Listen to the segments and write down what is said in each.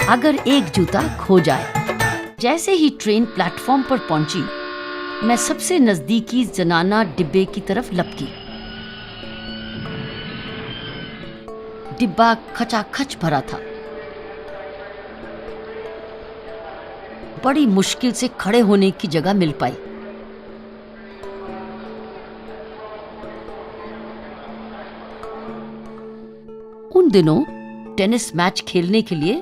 अगर एक जूता खो जाए। जैसे ही ट्रेन प्लेटफॉर्म पर पहुंची, मैं सबसे नजदीकी जनाना डिब्बे की तरफ लपकी। डिब्बा खचाखच भरा था। बड़ी मुश्किल से खड़े होने की जगह मिल पाई। उन दिनों टेनिस मैच खेलने के लिए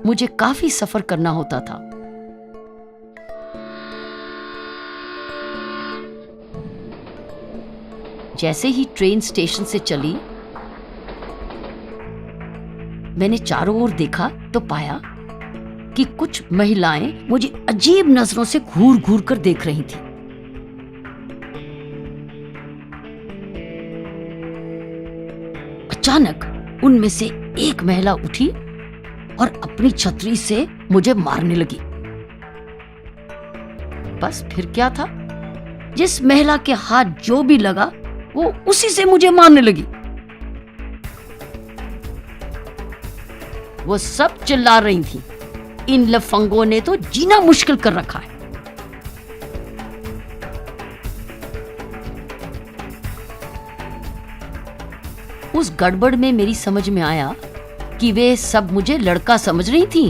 मुझे काफी सफर करना होता था। जैसे ही ट्रेन स्टेशन से चली, मैंने चारों ओर देखा तो पाया कि कुछ महिलाएं मुझे अजीब नजरों से घूर घूर कर देख रही थी। अचानक उनमें से एक महिला उठी और अपनी छतरी से मुझे मारने लगी। बस फिर क्या था, जिस महिला के हाथ जो भी लगा वो उसी से मुझे मारने लगी। वो सब चिल्ला रही थी, इन लफंगों ने तो जीना मुश्किल कर रखा है। उस गड़बड़ में मेरी समझ में आया कि वे सब मुझे लड़का समझ रही थी।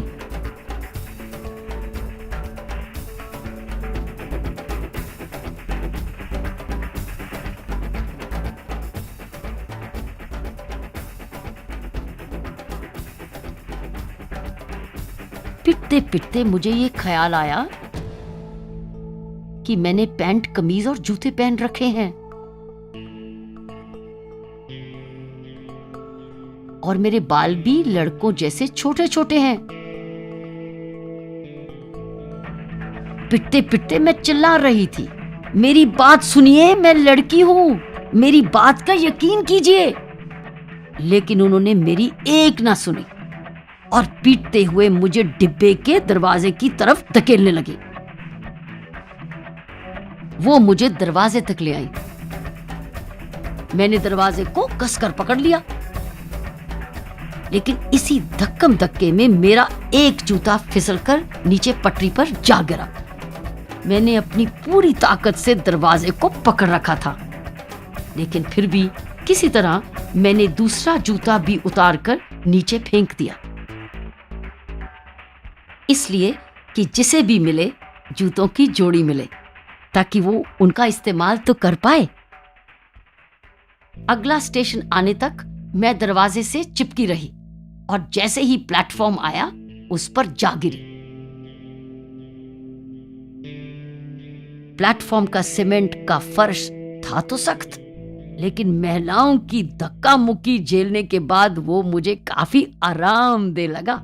पिटते पिटते मुझे ये ख्याल आया कि मैंने पैंट, कमीज और जूते पहन रखे हैं और मेरे बाल भी लड़कों जैसे छोटे छोटे हैं। पिटते पिटते मैं चिल्ला रही थी, मेरी बात सुनिए, मैं लड़की हूं, मेरी बात का यकीन कीजिए। लेकिन उन्होंने मेरी एक ना सुनी और पीटते हुए मुझे डिब्बे के दरवाजे की तरफ धकेलने लगे। वो मुझे दरवाजे तक ले आई। मैंने दरवाजे को कसकर पकड़ लिया, लेकिन इसी धक्कम धक्के में मेरा एक जूता फिसलकर नीचे पटरी पर जा गिरा। मैंने अपनी पूरी ताकत से दरवाजे को पकड़ रखा था, लेकिन फिर भी किसी तरह मैंने दूसरा जूता भी उतारकर नीचे फेंक दिया, इसलिए कि जिसे भी मिले जूतों की जोड़ी मिले, ताकि वो उनका इस्तेमाल तो कर पाए। अगला स्टेशन आने तक मैं दरवाजे से चिपकी रही और जैसे ही प्लेटफॉर्म आया उस पर जा गिरी। प्लेटफॉर्म का सीमेंट का फर्श था तो सख्त, लेकिन महिलाओं की धक्का मुक्की झेलने के बाद वो मुझे काफी आरामदेह लगा।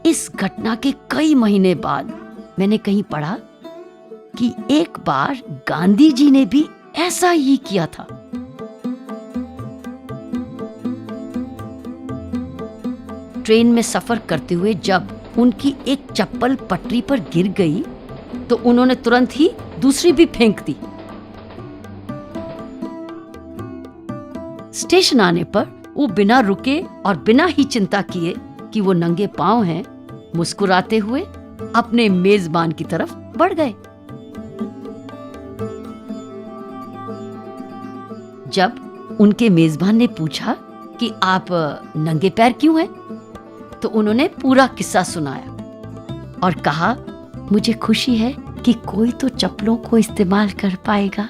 इस घटना के कई महीने बाद मैंने कहीं पढ़ा कि एक बार गांधी जी ने भी ऐसा ही किया था। ट्रेन में सफर करते हुए जब उनकी एक चप्पल पटरी पर गिर गई तो उन्होंने तुरंत ही दूसरी भी फेंक दी। स्टेशन आने पर वो बिना रुके और बिना ही चिंता किए कि वो नंगे पांव हैं, मुस्कुराते हुए अपने मेजबान की तरफ बढ़ गए। जब उनके मेजबान ने पूछा कि आप नंगे पैर क्यों हैं, तो उन्होंने पूरा किस्सा सुनाया और कहा, मुझे खुशी है कि कोई तो चप्पलों को इस्तेमाल कर पाएगा।